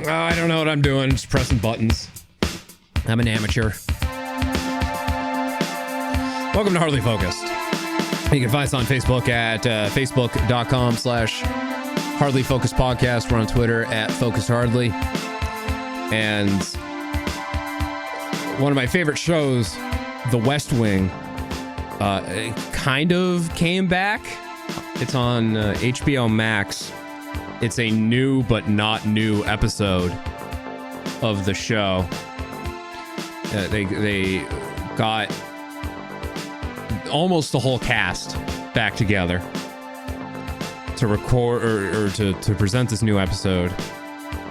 I don't know what I'm doing. Just pressing buttons. I'm an amateur. Welcome to Hardly Focused. You can find us on Facebook at facebook.com/Hardly Focused Podcast. We're on Twitter at Focus Hardly. And one of my favorite shows, The West Wing, it kind of came back. It's on HBO Max. It's a new but not new episode of the show. They got almost the whole cast back together to record or to present this new episode,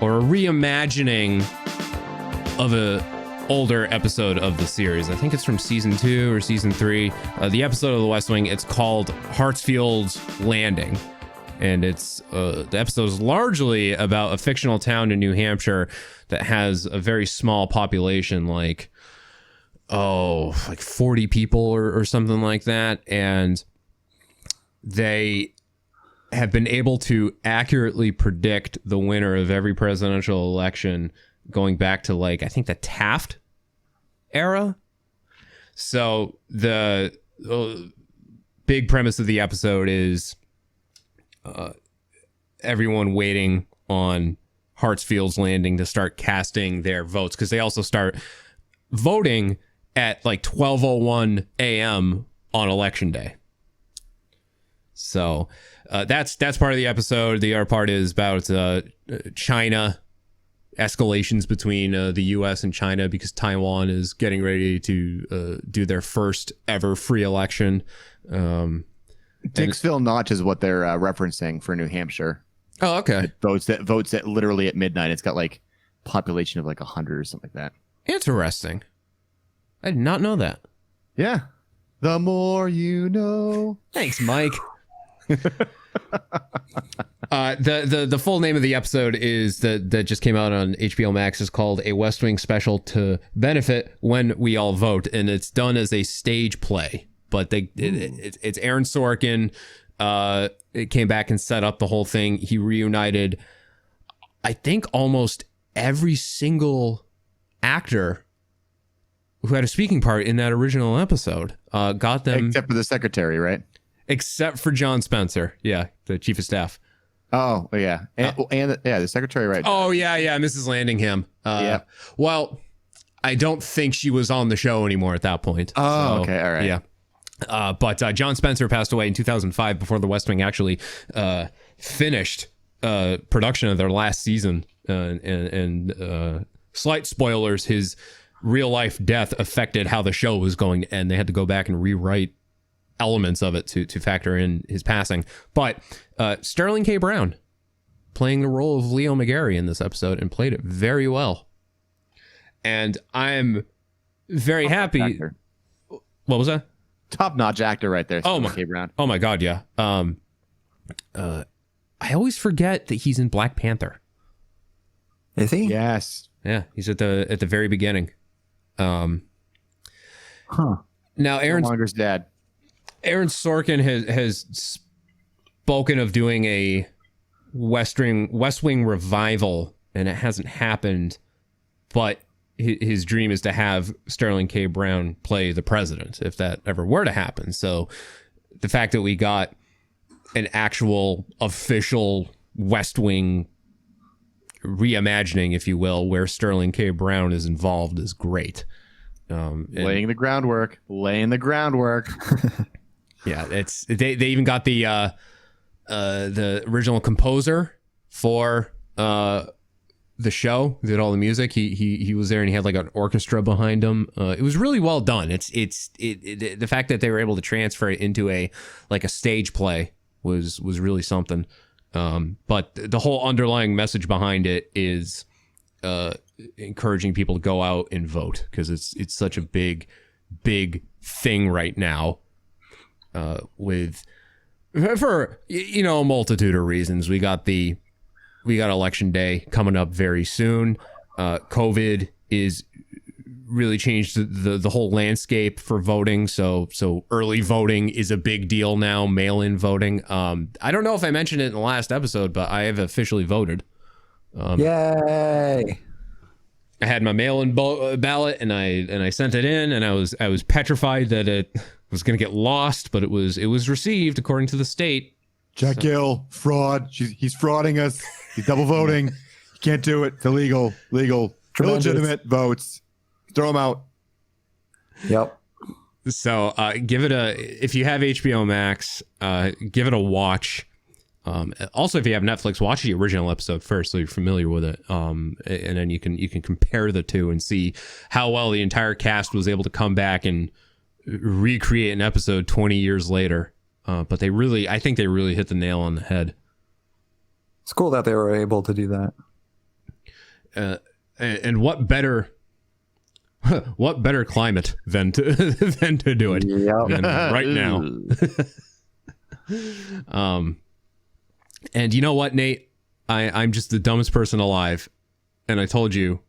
or a reimagining of a older episode of the series. I think it's from season 2 or season 3. The episode of The West Wing, it's called Hartsfield's Landing. And it's the episode is largely about a fictional town in New Hampshire that has a very small population, like 40 people or something like that. And they have been able to accurately predict the winner of every presidential election going back to, like, I think the Taft era. So the big premise of the episode is everyone waiting on Hartsfield's Landing to start casting their votes, because they also start voting at like 12:01 a.m. on election day. So that's part of the episode. The other part is about China, escalations between the U.S. and China, because Taiwan is getting ready to do their first ever free election. Dixville Notch is what they're referencing for New Hampshire. Oh, okay. It votes at literally at midnight. It's got like population of like 100 or something like that. Interesting. I did not know that. Yeah. The more you know. Thanks, Mike. The full name of the episode is that just came out on HBO Max is called A West Wing Special to Benefit When We All Vote, and it's done as a stage play. But it's Aaron Sorkin. It came back and set up the whole thing. He reunited, I think, almost every single actor who had a speaking part in that original episode. Got them, except for the secretary, right? Except for John Spencer, yeah, the chief of staff. Oh yeah, and the secretary, right? Oh yeah, Mrs. Landingham. Yeah. Well, I don't think she was on the show anymore at that point. Oh, so, okay, all right. Yeah. But John Spencer passed away in 2005 before The West Wing actually finished production of their last season. And slight spoilers, his real life death affected how the show was going to end. They had to go back and rewrite elements of it to factor in his passing. But Sterling K. Brown playing the role of Leo McGarry in this episode, and played it very well. And I'm very happy. Actor. What was that? Top-notch actor right there. K. Brown. Oh my God, yeah. I always forget that he's in Black Panther. Is he? Yes. Yeah, he's at the very beginning. Now Killmonger's dad. Aaron Sorkin has spoken of doing a West Wing revival, and it hasn't happened, but his dream is to have Sterling K. Brown play the president, if that ever were to happen. So the fact that we got an actual official West Wing reimagining, if you will, where Sterling K. Brown is involved is great. Laying the groundwork. Yeah, it's they even got the original composer for the show, did all the music. He was there, and he had like an orchestra behind him. It was really well done. It's the fact that they were able to transfer it into a stage play was really something. But the whole underlying message behind it is encouraging people to go out and vote, because it's such a big thing right now. With for a multitude of reasons. We got election day coming up very soon. COVID is really changed the whole landscape for voting. So early voting is a big deal now. Mail-in voting. I don't know if I mentioned it in the last episode, but I have officially voted. Yay! I had my mail-in ballot, and I sent it in, and I was petrified that it was going to get lost, but it was received according to the state. Jack Gill, fraud. He's frauding us. He's double voting. He can't do it. It's illegal. Legal. Tremendous. Illegitimate votes. Throw them out. Yep. So give it if you have HBO Max, give it a watch. Also, if you have Netflix, watch the original episode first so you're familiar with it. And then you can compare the two and see how well the entire cast was able to come back and recreate an episode 20 years later. But I think they really hit the nail on the head. It's cool that they were able to do that. And what better climate than to do it than right now. And you know what, Nate? I'm just the dumbest person alive, and I told you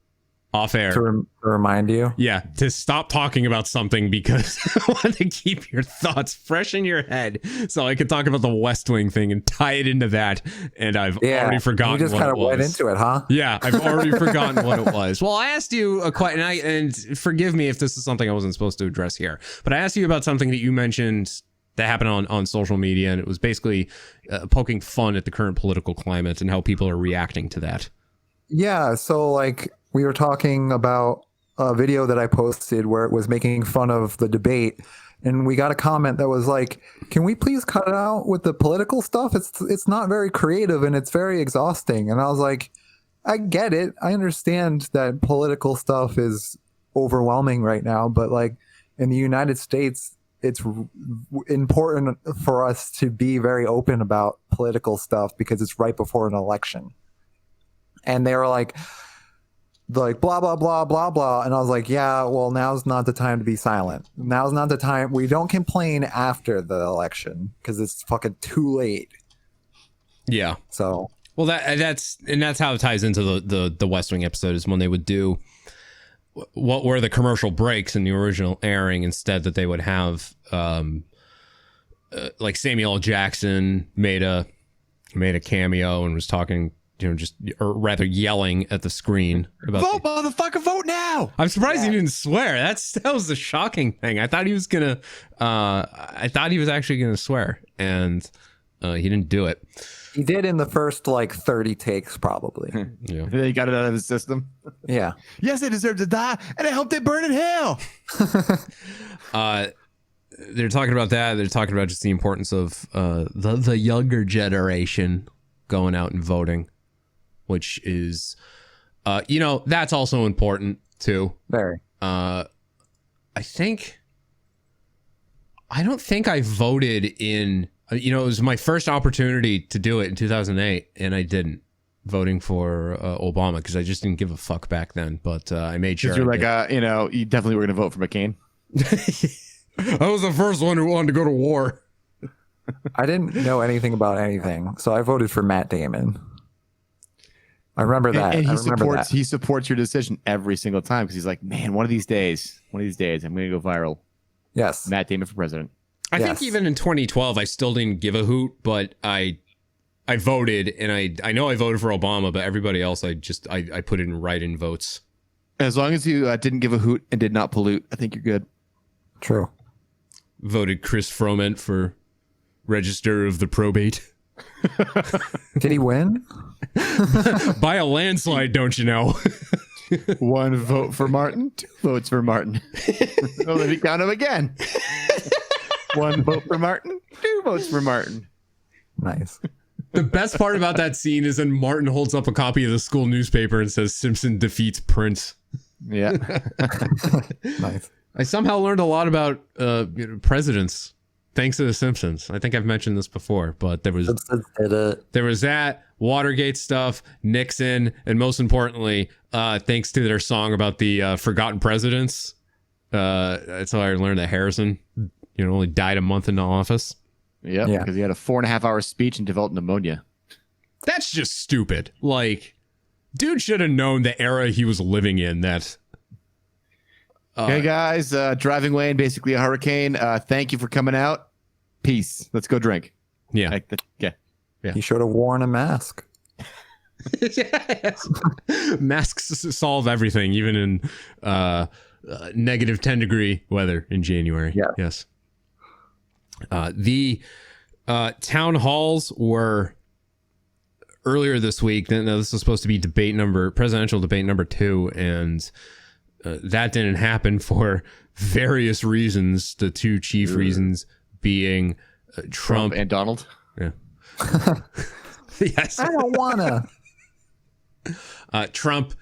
off air to remind you. Yeah, to stop talking about something because I want to keep your thoughts fresh in your head, so I could talk about the West Wing thing and tie it into that. And I've already forgotten. You just kind of went into it, huh? Yeah, I've already forgotten what it was. Well, I asked you a question, and forgive me if this is something I wasn't supposed to address here, but I asked you about something that you mentioned that happened on social media, and it was basically poking fun at the current political climate and how people are reacting to that. Yeah, so like we were talking about a video that I posted where it was making fun of the debate, and we got a comment that was like, "Can we please cut it out with the political stuff? It's not very creative and it's very exhausting." And I was like, I get it. I understand that political stuff is overwhelming right now, but like in the United States, it's important for us to be very open about political stuff because it's right before an election. And they were like blah, blah, blah, blah, blah. And I was like, yeah, well, now's not the time to be silent. Now's not the time. We don't complain after the election because it's fucking too late. Yeah. So, well, that's how it ties into the West Wing episode is when they would do what were the commercial breaks in the original airing, instead that they would have like Samuel L. Jackson made a cameo and was talking, or rather yelling at the screen about vote, motherfucker, vote now. I'm surprised he didn't swear. That was the shocking thing. I thought he was actually gonna swear, and he didn't do it. He did in the first like 30 takes, probably. Yeah. They got it out of his system. Yeah. Yes, they deserve to die, and I hope they burn in hell. They're talking about that. They're talking about just the importance of the younger generation going out and voting, which is, that's also important too. Very. I don't think I voted in. It was my first opportunity to do it in 2008, and I didn't, voting for Obama, because I just didn't give a fuck back then. But I made sure. You're like, you definitely were going to vote for McCain. I was the first one who wanted to go to war. I didn't know anything about anything, so I voted for Matt Damon. I remember that. And he supports your decision every single time because he's like, man, one of these days, I'm going to go viral. Yes. Matt Damon for president. I think even in 2012, I still didn't give a hoot, but I voted, and I know I voted for Obama, but everybody else, I put in write-in votes. As long as you didn't give a hoot and did not pollute, I think you're good. True. Voted Chris Froment for Register of the Probate. Did he win? By a landslide, don't you know? One vote for Martin, 2 votes for Martin. So let me count them again. 1 vote for Martin, 2 votes for Martin. Nice. The best part about that scene is when Martin holds up a copy of the school newspaper and says Simpson defeats Prince. Yeah. Nice. I somehow learned a lot about presidents thanks to The Simpsons. I think I've mentioned this before, but there was that, Watergate stuff, Nixon, and most importantly, thanks to their song about the forgotten presidents. That's how I learned that Harrison, only died a month into office. Yeah, because he had a 4.5-hour speech and developed pneumonia. That's just stupid. Like, dude should have known the era he was living in. That. Hey guys, driving away in basically a hurricane. Thank you for coming out. Peace. Let's go drink. Yeah. Yeah. He should have worn a mask. Yes. Masks solve everything, even in negative 10 degree weather in January. Yeah. Yes. The town halls were earlier this week. Now, this was supposed to be presidential debate number 2, and that didn't happen for various reasons. The two chief reasons being Trump and Donald. Yeah. Yes. I don't wanna. Trump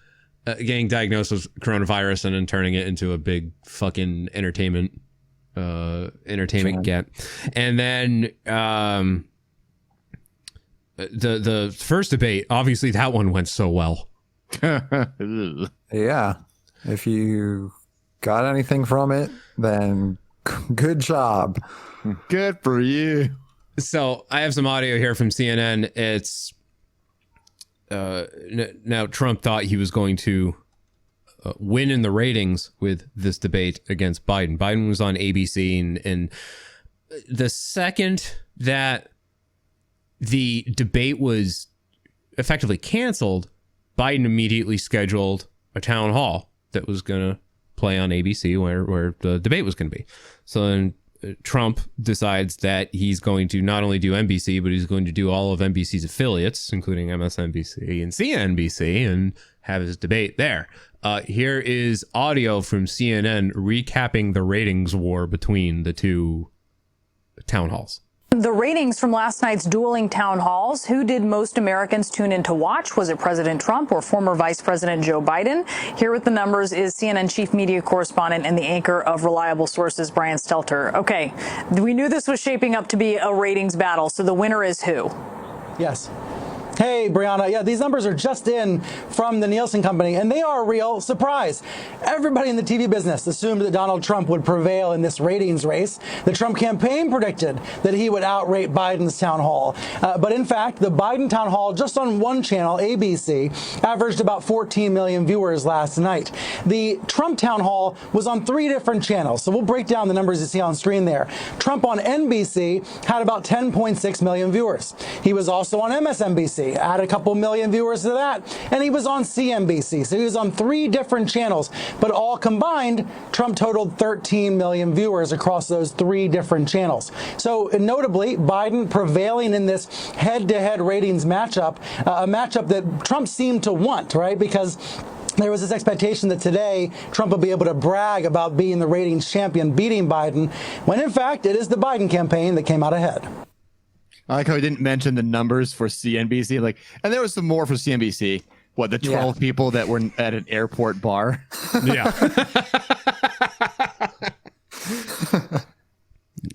getting diagnosed with coronavirus and then turning it into a big fucking entertainment get. And then the first debate, obviously that one went so well. Yeah. If you got anything from it, then good job. Good for you. So I have some audio here from CNN. It's now Trump thought he was going to win in the ratings with this debate against Biden. Biden was on ABC, and the second that the debate was effectively canceled, Biden immediately scheduled a town hall that was going to play on ABC where the debate was going to be. So then Trump decides that he's going to not only do NBC, but he's going to do all of NBC's affiliates, including MSNBC and CNBC, and have his debate there. Here is audio from CNN recapping the ratings war between the two town halls. The ratings from last night's dueling town halls. Who did most Americans tune in to watch? Was it President Trump or former Vice President Joe Biden? Here with the numbers is CNN chief media correspondent and the anchor of Reliable Sources, Brian Stelter. Okay, we knew this was shaping up to be a ratings battle, so the winner is who? Yes. Hey, Brianna. Yeah, these numbers are just in from the Nielsen company, and they are a real surprise. Everybody in the TV business assumed that Donald Trump would prevail in this ratings race. The Trump campaign predicted that he would outrate Biden's town hall. But in fact, the Biden town hall, just on one channel, ABC, averaged about 14 million viewers last night. The Trump town hall was on 3 different channels. So we'll break down the numbers you see on screen there. Trump on NBC had about 10.6 million viewers. He was also on MSNBC. Add a couple million viewers to that, and he was on CNBC. So he was on 3 different channels, but all combined, Trump totaled 13 million viewers across those 3 different channels. So notably, Biden prevailing in this head-to-head ratings matchup, a matchup that Trump seemed to want, right? Because there was this expectation that today Trump would be able to brag about being the ratings champion, beating Biden, when in fact it is the Biden campaign that came out ahead. I like how he didn't mention the numbers for CNBC. And there was some more for CNBC. What, the 12 people that were at an airport bar? Yeah.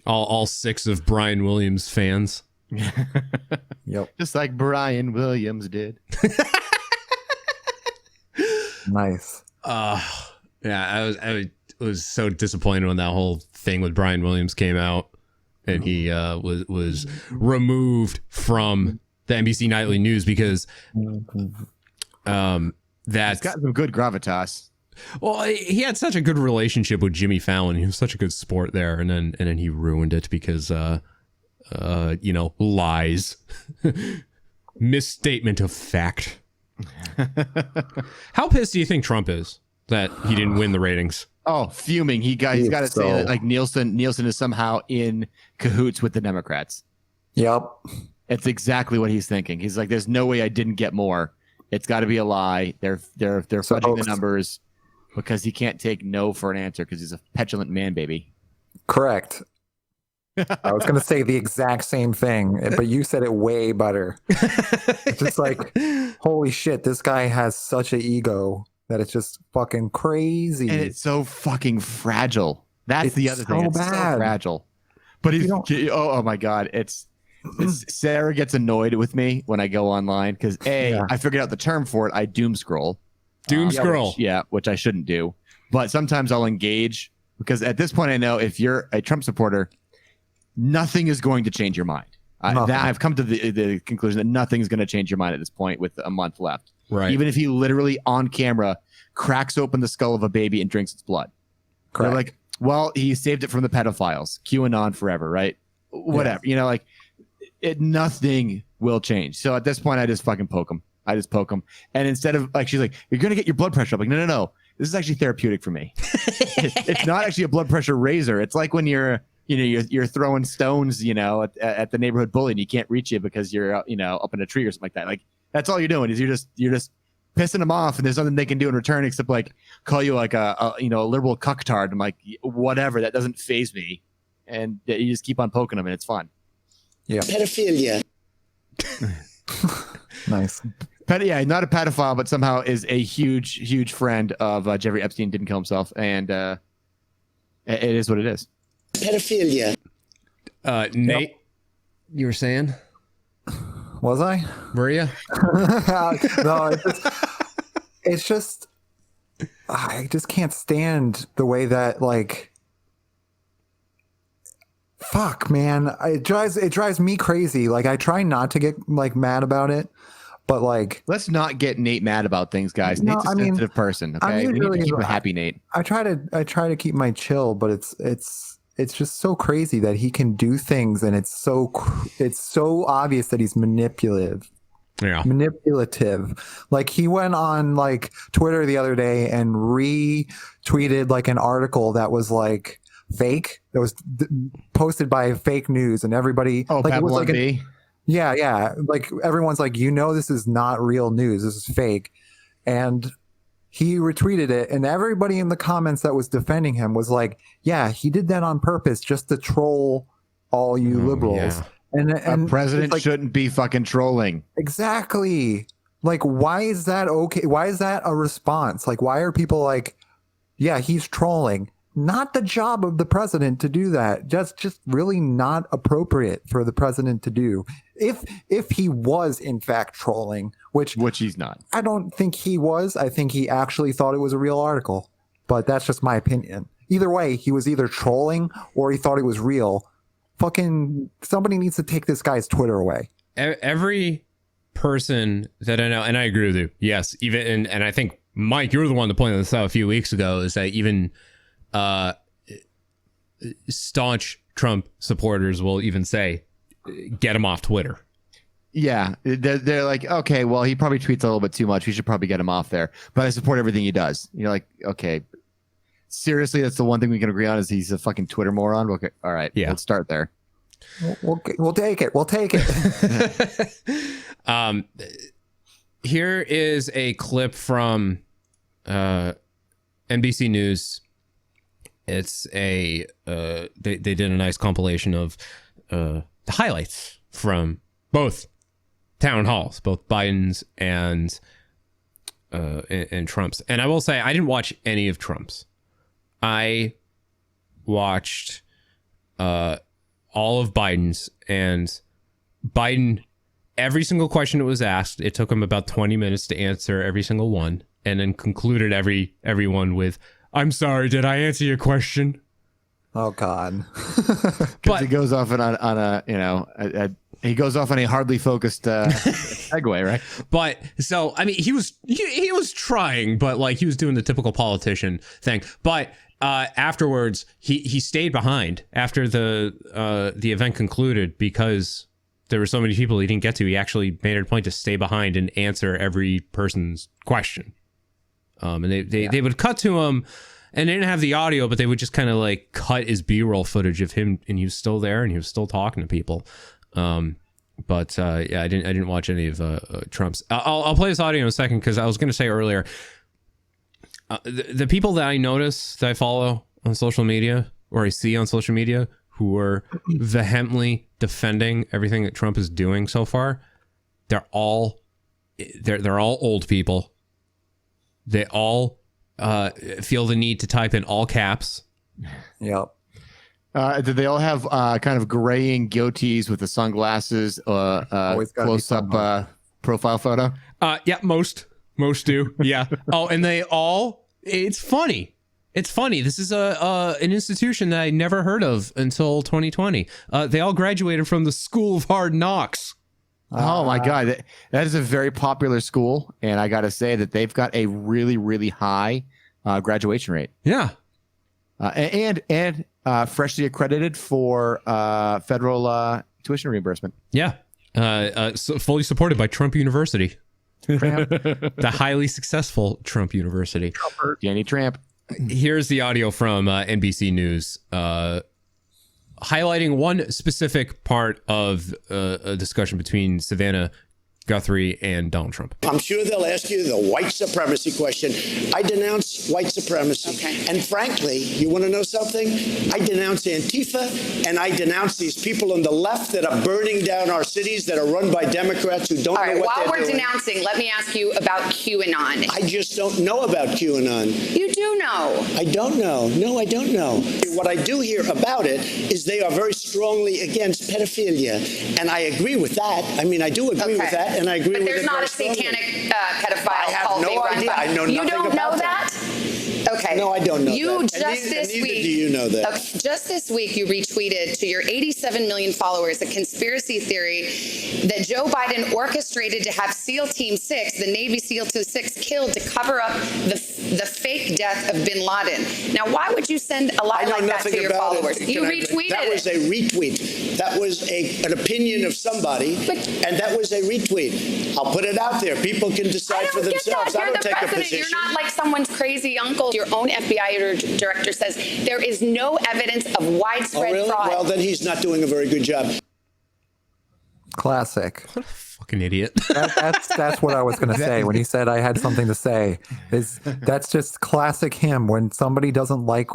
all 6 of Brian Williams fans. Yep. Just like Brian Williams did. Nice. Yeah, I was so disappointed when that whole thing with Brian Williams came out. And he was removed from the NBC Nightly News because He's got some good gravitas. Well, he had such a good relationship with Jimmy Fallon. He was such a good sport there, and then he ruined it because lies, misstatement of fact. How pissed do you think Trump is that he didn't win the ratings? Oh, fuming. He's got to say that like Nielsen is somehow in cahoots with the Democrats. Yep. It's exactly what he's thinking. He's like, there's no way I didn't get more. It's got to be a lie. They're fudging the numbers because he can't take no for an answer because he's a petulant man baby. Correct. I was going to say the exact same thing, but you said it way better. It's just like, holy shit, this guy has such an ego that it's just fucking crazy. And it's so fucking fragile. That's it's the other thing. It's bad. So fragile. But he's, oh my God. It's Sarah gets annoyed with me when I go online because I figured out the term for it. I doom scroll. Which I shouldn't do. But sometimes I'll engage because at this point I know if you're a Trump supporter, nothing is going to change your mind. I've come to the conclusion that nothing is going to change your mind at this point with a month left. Right. Even if he literally on camera cracks open the skull of a baby and drinks its blood. Correct. They're like, well, he saved it from the pedophiles. QAnon forever, right? Whatever. Yeah. Nothing will change. So at this point, I just fucking poke him. I just poke them. And instead of like, she's like, you're going to get your blood pressure up. Like, no. This is actually therapeutic for me. It's not actually a blood pressure raiser. It's like when you're throwing stones, at the neighborhood bully and you can't reach it because you're, up in a tree or something like that. Like, that's all you're doing is you're just pissing them off, and there's nothing they can do in return except like call you like a liberal cucktard. I'm like, whatever, that doesn't faze me. And you just keep on poking them and it's fun. Yeah. Pedophilia. Nice. Not a pedophile, but somehow is a huge friend of Jeffrey Epstein. Didn't kill himself, and it is what it is. Pedophilia. Nate, you were saying? Was I? Were you? No, it's just I just can't stand the way that like. Fuck, man, it drives me crazy. Like, I try not to get like mad about it, but like, let's not get Nate mad about things, guys. No, Nate's a sensitive person. Okay, we need to keep him happy, Nate. I try to keep my chill, but it's just so crazy that he can do things, and it's so obvious that he's manipulative. Yeah. Manipulative. Like, he went on like Twitter the other day and retweeted like an article that was like fake, that was posted by fake news, and everybody like, it was like yeah, like everyone's like, this is not real news, this is fake. And he retweeted it, and everybody in the comments that was defending him was like, yeah, he did that on purpose just to troll all you liberals. Yeah. And a president shouldn't be fucking trolling. Exactly. Like, why is that okay? Why is that a response? Like, why are people like, yeah, he's trolling? Not the job of the president to do that. Just really not appropriate for the president to do. If he was in fact trolling, which he's not. I don't think he was. I think he actually thought it was a real article. But that's just my opinion. Either way, he was either trolling or he thought it was real. Fucking somebody needs to take this guy's Twitter away. Every person that I know, and I agree with you. Yes, even and I think Mike, you were the one that pointed this out a few weeks ago. Is that even staunch Trump supporters will even say, "Get him off Twitter." Yeah, they're like, okay, well, he probably tweets a little bit too much. We should probably get him off there. But I support everything he does. You're like, okay, seriously, that's the one thing we can agree on is he's a fucking Twitter moron. Okay, all right, yeah, let's start there. We'll take it. We'll take it. Here is a clip from NBC News. It's they did a nice compilation of the highlights from both town halls, both Biden's and Trump's. And I will say, I didn't watch any of Trump's. I watched all of Biden's, and Biden, every single question that was asked, it took him about 20 minutes to answer every single one, and then concluded everyone with, "I'm sorry, did I answer your question?" Oh God. But he goes off he goes off on a hardly focused segue, right? But so, I mean, he was trying, but like he was doing the typical politician thing. But afterwards, he stayed behind after the event concluded because there were so many people he didn't get to. He actually made it a point to stay behind and answer every person's question. And they would cut to him, and they didn't have the audio, but they would just kind of like cut his B-roll footage of him, and he was still there and he was still talking to people. But yeah, I didn't watch any of Trump's. I'll play this audio in a second because I was going to say earlier, the people that I notice that I follow on social media or I see on social media who are vehemently defending everything that Trump is doing so far, they're all old people. They all feel the need to type in all caps. Yep. Did they all have kind of graying goatees with the sunglasses, close-up profile photo? Yeah, most do. Yeah. Oh, and they all. It's funny. It's funny. This is an institution that I never heard of until 2020. They all graduated from the School of Hard Knocks. Oh my God, that is a very popular school, and I got to say that they've got a really, really high graduation rate. Yeah. And freshly accredited for federal tuition reimbursement. Yeah. Fully supported by Trump University. The highly successful Trump University. Danny Tramp. Here's the audio from NBC News highlighting one specific part of a discussion between Savannah Guthrie and Donald Trump. I'm sure they'll ask you the white supremacy question. I denounce white supremacy. Okay. And frankly, you want to know something? I denounce Antifa, and I denounce these people on the left that are burning down our cities that are run by Democrats who don't know what they're doing. While we're denouncing, let me ask you about QAnon. I just don't know about QAnon. You do know. I don't know. No, I don't know. What I do hear about it is they are very strongly against pedophilia, and I agree with that. I mean, I do agree with that. And I agree with it. But there's not a satanic pedophile cult being run by. I know nothing you don't about know that? Okay. No, I don't know you that. Just this neither week, do you know that. Just this week, you retweeted to your 87 million followers a conspiracy theory that Joe Biden orchestrated to have SEAL Team 6, the Navy SEAL Team 6, killed to cover up the fake death of bin Laden. Now, why would you send a lie like that to your followers? You retweeted That was a retweet. That was an opinion of somebody, and that was a retweet. I'll put it out there. People can decide for themselves. I don't take a position. You're not like someone's crazy uncle. Your own FBI director says there is no evidence of widespread fraud. Well, then he's not doing a very good job. Classic. What a fucking idiot. That's what I was going to say when he said I had something to say. That's just classic him. When somebody doesn't like,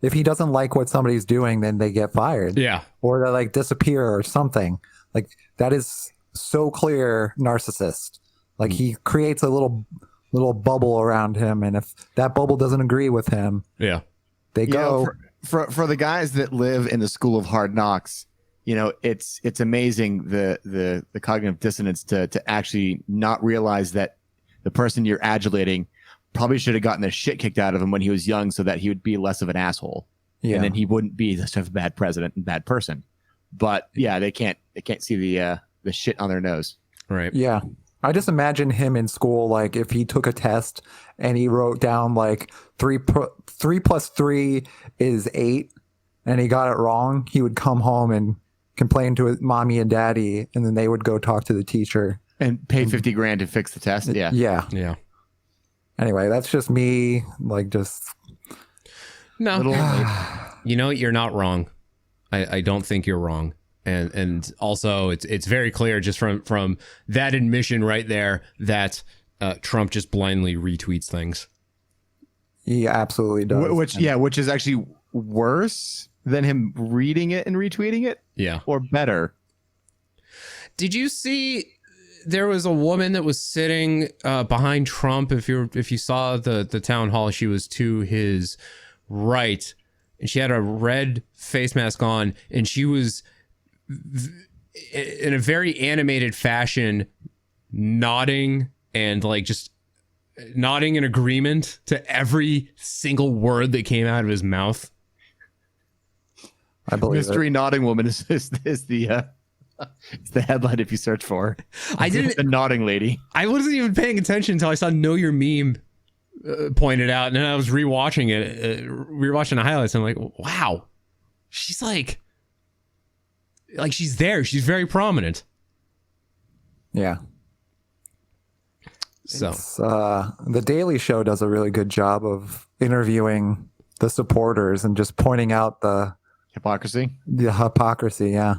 if he doesn't like what somebody's doing, then they get fired. Yeah. Or they like disappear or something. Like that is so clear narcissist. Like he creates a little bubble around him, and if that bubble doesn't agree with him, they go. For the guys that live in the school of hard knocks, it's amazing the cognitive dissonance to actually not realize that the person you're adulating probably should have gotten the shit kicked out of him when he was young, so that he would be less of an asshole, and then he wouldn't be such a bad president and bad person. But they can't see the shit on their nose. Right. Yeah. I just imagine him in school, like if he took a test and he wrote down like 3 plus 3 is 8 and he got it wrong, he would come home and complain to his mommy and daddy, and then they would go talk to the teacher and pay 50 grand to fix the test. Yeah. Anyway, that's just me, like just you're not wrong. I don't think you're wrong. And also it's very clear just from that admission right there that Trump just blindly retweets things. He absolutely does. Which is actually worse than him reading it and retweeting it. Yeah. Or better. Did you see there was a woman that was sitting behind Trump? If you saw the town hall, she was to his right, and she had a red face mask on, and she was in a very animated fashion nodding and like just nodding in agreement to every single word that came out of his mouth. I believe Mystery Nodding Woman is the it's the headline if you search for. The nodding lady. I wasn't even paying attention until I saw Know Your Meme pointed out, and then I was rewatching the highlights, and I'm like, wow, she's like she's there. She's very prominent. Yeah. So the Daily Show does a really good job of interviewing the supporters and just pointing out the hypocrisy. Yeah.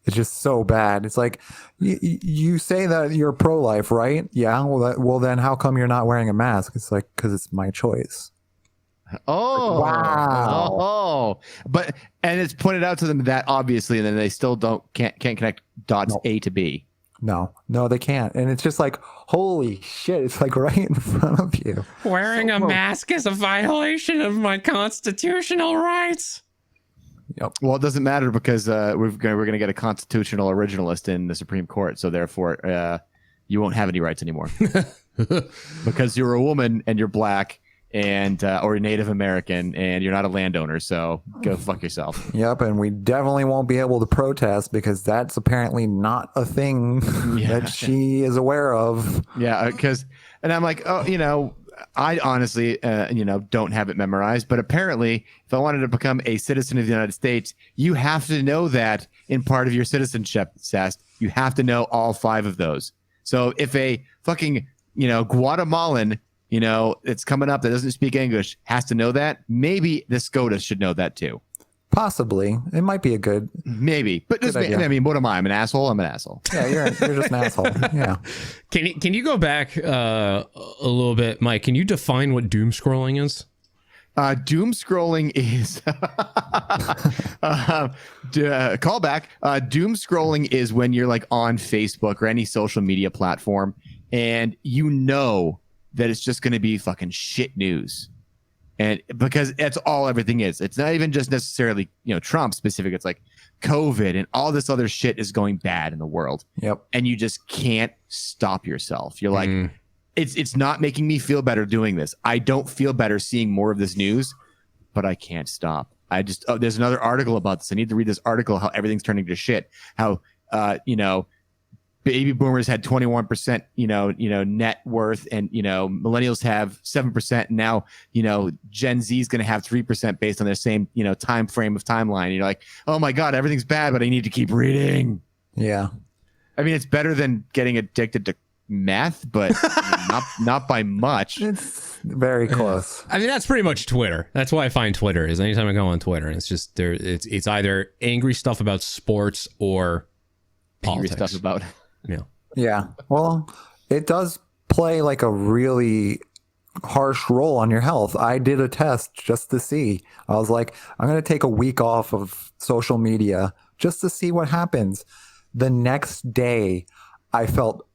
It's just so bad. It's like you say that you're pro-life, right? Yeah. Well, then how come you're not wearing a mask? It's like, because it's my choice. Oh, wow. Oh, and it's pointed out to them that obviously, and then they still can't connect dots A to B. No, they can't. And it's just like, holy shit, it's like right in front of you. Wearing a mask is a violation of my constitutional rights. Yep. Well, it doesn't matter because we're going to get a constitutional originalist in the Supreme Court. So therefore, you won't have any rights anymore because you're a woman and you're black and or Native American and you're not a landowner. So go fuck yourself. Yep. And we definitely won't be able to protest because that's apparently not a thing that she is aware of. Yeah. And I'm like, I honestly, don't have it memorized, but apparently if I wanted to become a citizen of the United States, you have to know that in part of your citizenship test, you have to know all 5 of those. So if a fucking, Guatemalan, it's coming up that doesn't speak English has to know that, maybe the SCOTUS should know that too. Possibly. It might be a good. Maybe. But what am I? I'm an asshole? I'm an asshole. Yeah, you're just an asshole. Yeah. Can you go back a little bit, Mike? Can you define what doom scrolling is? Doom scrolling is callback. Doom scrolling is when you're like on Facebook or any social media platform and you know that it's just going to be fucking shit news. And because that's all everything is. It's not even just necessarily, Trump specific. It's like COVID and all this other shit is going bad in the world. Yep. And you just can't stop yourself. You're like, it's not making me feel better doing this. I don't feel better seeing more of this news, but I can't stop. There's another article about this. I need to read this article, how everything's turning to shit. How, baby boomers had 21%, net worth, and millennials have 7%. And now, Gen Z is going to have 3% based on their same, time frame of timeline. And you're like, oh my God, everything's bad, but I need to keep reading. Yeah. I mean, it's better than getting addicted to meth, but not by much. It's very close. I mean, that's pretty much Twitter. That's why I find Twitter is anytime I go on Twitter, it's just there. It's either angry stuff about sports or politics. Angry stuff about. Yeah. Well, it does play like a really harsh role on your health. I did a test just to see. I was like, I'm going to take a week off of social media just to see what happens. The next day, I felt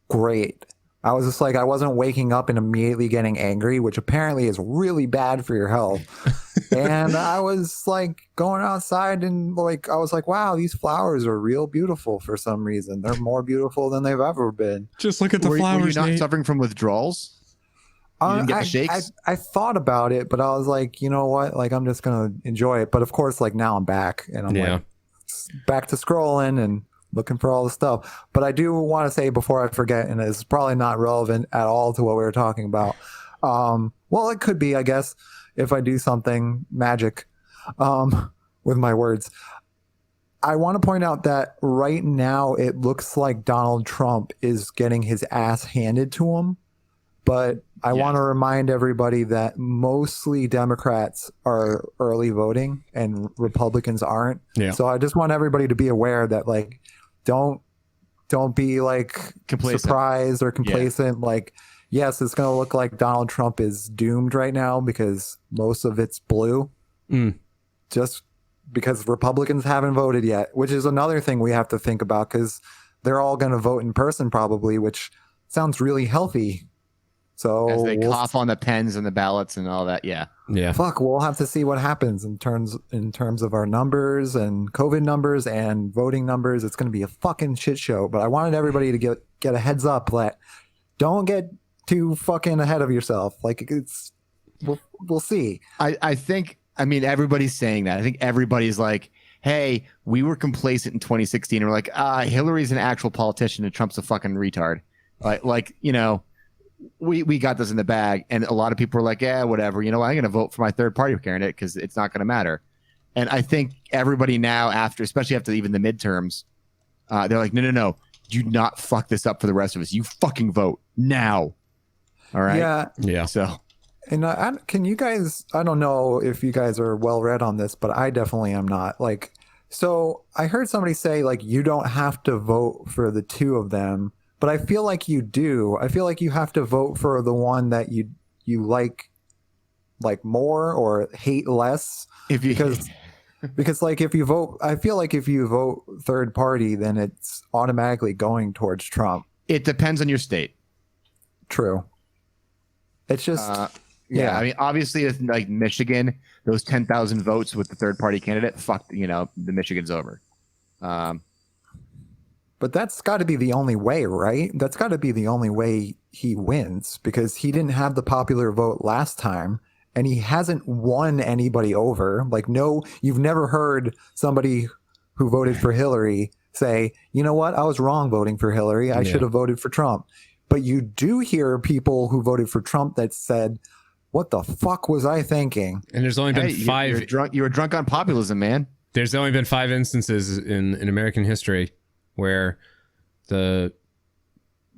great. I was just like, I wasn't waking up and immediately getting angry, which apparently is really bad for your health. And I was like going outside and I was like, wow, these flowers are real beautiful for some reason. They're more beautiful than they've ever been. Just look at the flowers. Were you not suffering from withdrawals? You didn't get the shakes? I thought about it, but I was like, you know what? Like, I'm just going to enjoy it. But of course, like now I'm back and I'm like back to scrolling and looking for all the stuff. But I do want to say before I forget, and it's probably not relevant at all to what we were talking about. Well, it could be, I guess, if I do something magic with my words. I want to point out that right now it looks like Donald Trump is getting his ass handed to him. But I want to remind everybody that mostly Democrats are early voting and Republicans aren't. Yeah. So I just want everybody to be aware that don't be surprised or complacent. Yeah. Yes, it's going to look like Donald Trump is doomed right now because most of it's blue. Just because Republicans haven't voted yet, which is another thing we have to think about because they're all going to vote in person probably, which sounds really healthy. So as they cough on the pens and the ballots and all that. Yeah. Fuck, we'll have to see what happens in terms of our numbers and COVID numbers and voting numbers. It's going to be a fucking shit show. But I wanted everybody to get a heads up that don't get too fucking ahead of yourself. We'll see. I think everybody's saying that. I think everybody's like, hey, we were complacent in 2016 and we're like, Hillary's an actual politician and Trump's a fucking retard. We got this in the bag, and a lot of people were like, yeah, whatever. I'm going to vote for my third party candidate because it's not going to matter. And I think everybody now, especially after even the midterms, they're like, no, do not fuck this up for the rest of us. You fucking vote now. All right? Yeah. So. And can you guys, I don't know if you guys are well read on this, but I definitely am not. So I heard somebody say, you don't have to vote for the two of them. But I feel like you do. I feel like you have to vote for the one that you like more or hate less. Because if you vote, I feel like if you vote third party, then it's automatically going towards Trump. It depends on your state. True. It's just yeah. I mean, obviously, it's like Michigan, those 10,000 votes with the third party candidate. Fuck, the Michigan's over. But that's got to be the only way, right? That's got to be the only way he wins because he didn't have the popular vote last time and he hasn't won anybody over. No, you've never heard somebody who voted for Hillary say, you know what? I was wrong voting for Hillary. I should have voted for Trump. But you do hear people who voted for Trump that said, what the fuck was I thinking? And there's only been 5. You were drunk on populism, man. There's only been 5 instances in American history where the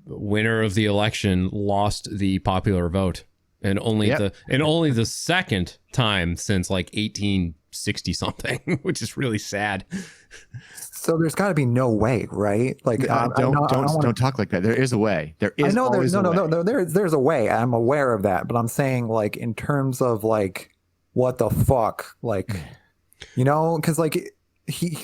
winner of the election lost the popular vote, and only the second time since like 1860 something, which is really sad. So there's got to be no way, right? Like, don't talk like that. There is a way. There is. I know there's no. There's a way. I'm aware of that, but I'm saying like in terms of like what the fuck, like, you know, because like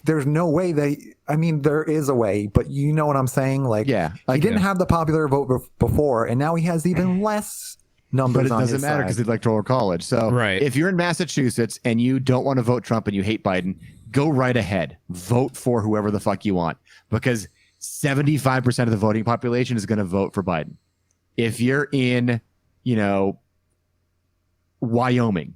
there's no way I mean, there is a way, but you know what I'm saying? Like, he didn't have the popular vote before, and now he has even less numbers. But it doesn't matter because the electoral college. So if you're in Massachusetts and you don't want to vote Trump and you hate Biden, go right ahead. Vote for whoever the fuck you want, because 75% of the voting population is going to vote for Biden. If you're in, you know, Wyoming,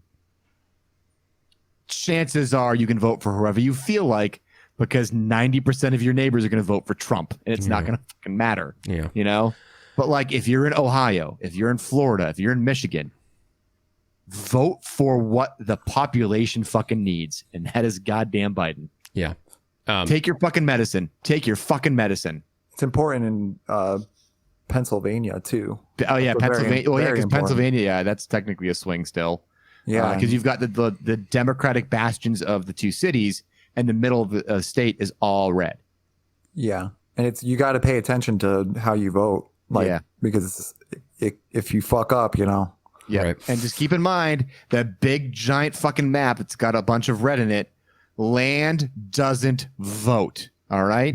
chances are you can vote for whoever you feel like, because 90% of your neighbors are going to vote for Trump, and it's not going to fucking matter. Yeah. You know? But like if you're in Ohio, if you're in Florida, if you're in Michigan, vote for what the population fucking needs, and that is goddamn Biden. Yeah. Take your fucking medicine. Take your fucking medicine. It's important in Pennsylvania too. Oh yeah, Pennsylvania. Because Pennsylvania, that's technically a swing still. Yeah, because you've got the Democratic bastions of the two cities, and the middle of the state is all red. Yeah, and you got to pay attention to how you vote, like because if you fuck up, you know. Yeah, right. And just keep in mind that big giant fucking map. It's got a bunch of red in it. Land doesn't vote. All right,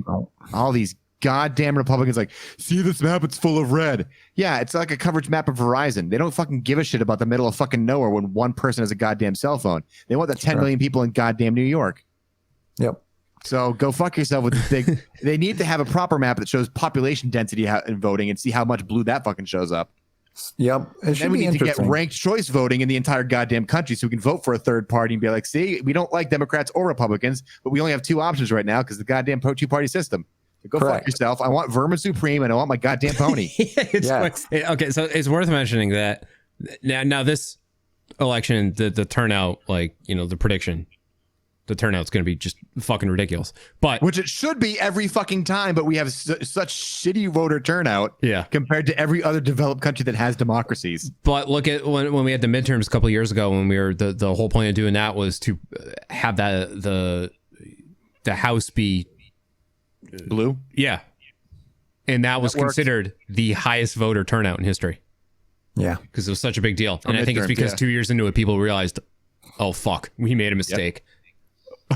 all these goddamn Republicans like, see this map? It's full of red. Yeah, it's like a coverage map of Verizon. They don't fucking give a shit about the middle of fucking nowhere when one person has a goddamn cell phone. They want the 10 million people in goddamn New York. Yep. So go fuck yourself with this big. They need to have a proper map that shows population density in voting and see how much blue that fucking shows up. Yep. And then we need to get ranked choice voting in the entire goddamn country so we can vote for a third party and be like, see, we don't like Democrats or Republicans, but we only have two options right now because the goddamn two-party system. Go fuck yourself. I want Vermin Supreme and I want my goddamn pony. Okay, so it's worth mentioning that now this election, the turnout, like, you know, the prediction, the turnout's going to be just fucking ridiculous. But which it should be every fucking time, but we have such shitty voter turnout compared to every other developed country that has democracies. But look at when we had the midterms a couple of years ago, when we were the whole point of doing that was to have the House be blue. Yeah. And that was considered the highest voter turnout in history. Yeah. Because it was such a big deal. And I think it's because 2 years into it, people realized, oh, fuck, we made a mistake.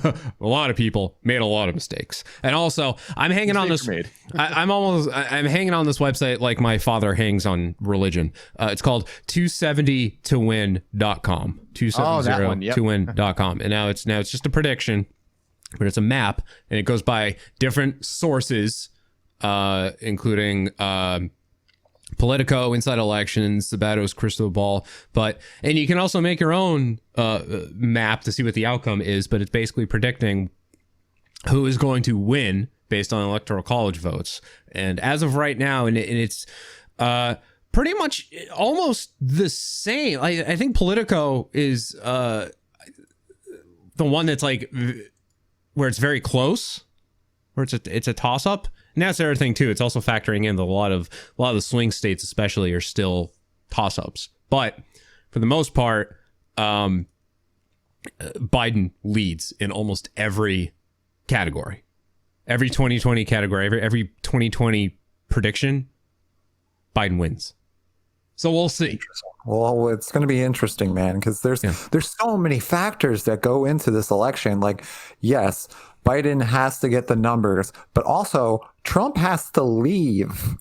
A lot of people made a lot of mistakes. And also, I'm hanging on this. I'm hanging on this website like my father hangs on religion. It's called 270towin.com. 270towin.com. And now it's just a prediction, but it's a map, and it goes by different sources, including Politico, Inside Elections, Sabato's Crystal Ball. And you can also make your own map to see what the outcome is, but it's basically predicting who is going to win based on electoral college votes. And as of right now, and it's pretty much almost the same. I think Politico is the one that's like where it's very close, where it's a toss up. And that's the other thing too. It's also factoring in that a lot of the swing states, especially, are still toss ups. But for the most part, Biden leads in almost every category, every 2020 category, every 2020 prediction. Biden wins. So we'll see. Well, it's going to be interesting, man, because there's so many factors that go into this election. Like, yes, Biden has to get the numbers, but also Trump has to leave,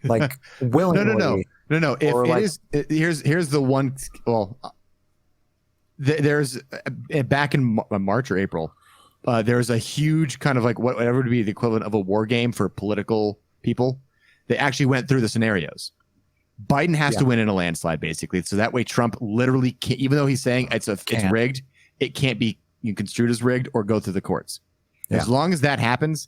like, willingly. No. Here's the one. Well, there's back in March or April, there's a huge kind of like whatever would be the equivalent of a war game for political people. They actually went through the scenarios. Biden has to win in a landslide, basically. So that way Trump literally can't, even though he's saying it's rigged, it can't be construed as rigged or go through the courts. Yeah. As long as that happens,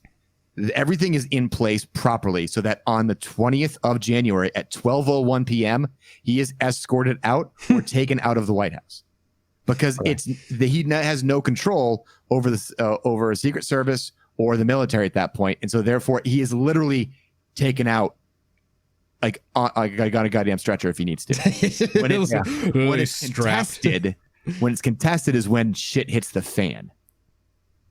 everything is in place properly so that on the 20th of January at 12:01 p.m., he is escorted out or taken out of the White House. Because he has no control over over a Secret Service or the military at that point. And so therefore he is literally taken out like I got a goddamn stretcher if he needs to. When it's contested is when shit hits the fan.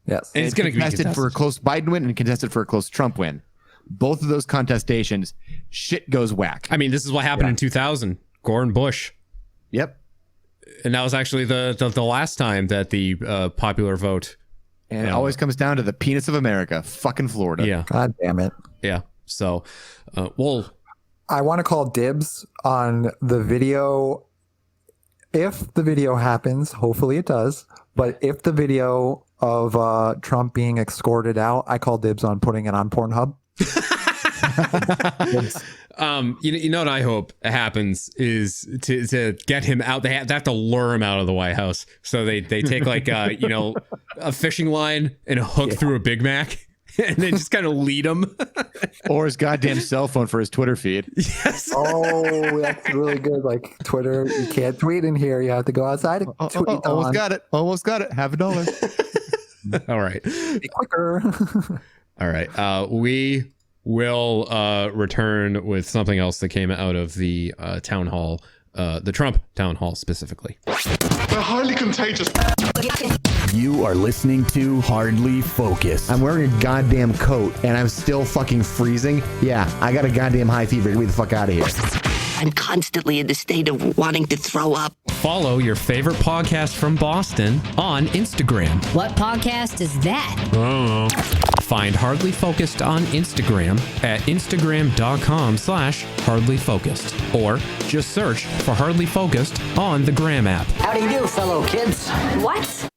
Yes, and it's going to be contested for a close Biden win and contested for a close Trump win. Both of those contestations, shit goes whack. I mean, this is what happened in 2000. Gore and Bush. Yep. And that was actually the last time that the popular vote. And it always comes down to the penis of America, fucking Florida. Yeah. God damn it. Yeah. So, I want to call dibs on the video. If the video happens, hopefully it does. But if the video of Trump being escorted out, I call dibs on putting it on Pornhub. you know what I hope happens is to get him out. They have to lure him out of the White House. So they take like a fishing line and a hook through a Big Mac, and then just kind of lead him. Or his goddamn cell phone for his Twitter feed. Yes. Oh, that's really good. Like Twitter, you can't tweet in here. You have to go outside and tweet. Almost got it. Almost got it. $50. All right. Be quicker. All right. We will return with something else that came out of the town hall, the Trump town hall specifically. They're highly contagious. You are listening to Hardly Focused. I'm wearing a goddamn coat and I'm still fucking freezing. Yeah, I got a goddamn high fever. Get me the fuck out of here. I'm constantly in the state of wanting to throw up. Follow your favorite podcast from Boston on Instagram. What podcast is that? I don't know. Find Hardly Focused on Instagram at instagram.com/hardlyfocused or just search for Hardly Focused on the Gram app. How do you do, fellow kids? What?